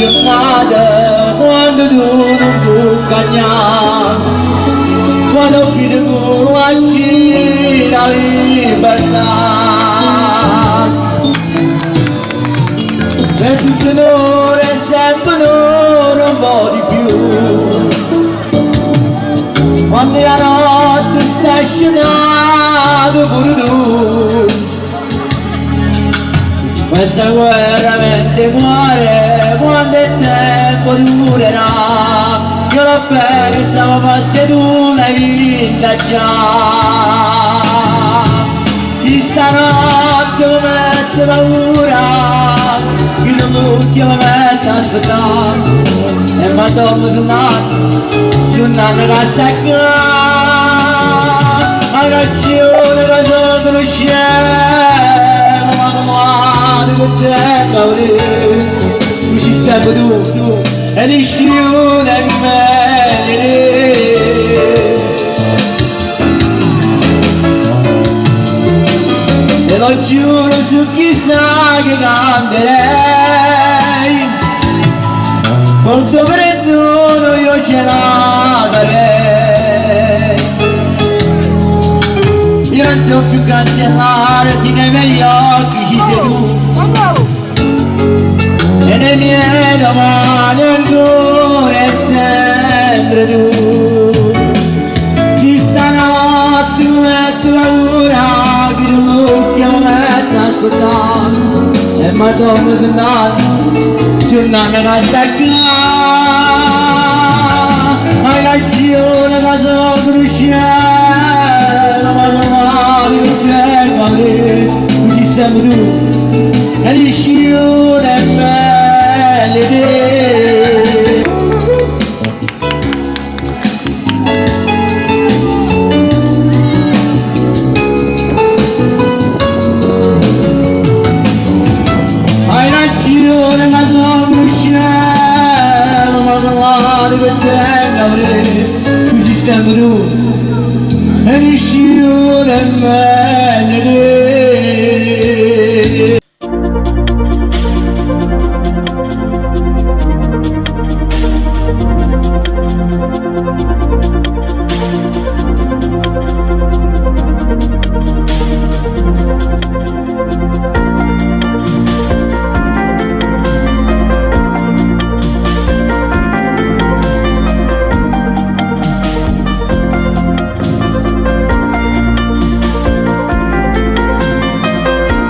giornata quando tu non puoi cagnare, quando finisco la cina libertà. Per tutte l'ore sempre non un po' di più, quando la notte sta scenato pure tu. Questa guerra mente muore quando il tempo durerà. Io l'ho persa ma forse tu l'hai vinta già. Ti stanotte mi mette paura, io non mucchio mi mette a aspettare. E mi dormo sul nato che sta qua. La ragione che sono conosciamo, che te cauri, tu ci sei tu, e di sciune in me. chissà che cambierei, col tuo perdono io ce la darei. Io non so più cancellarti, nei miei occhi ci sei tu, e nei miei domani ancora è sempre tu. Ci stanotte mi metto paura che tu l'occhio mi metto a ascoltare, e mi torno sul nome da staccare. Hai ragione che sono cresciuto, ma domani non c'è male, ci siamo tu, e riscione belle te. Hai ragione ma sono cresciuto, ma domani non c'è male, ci siamo tu, e riscione belle.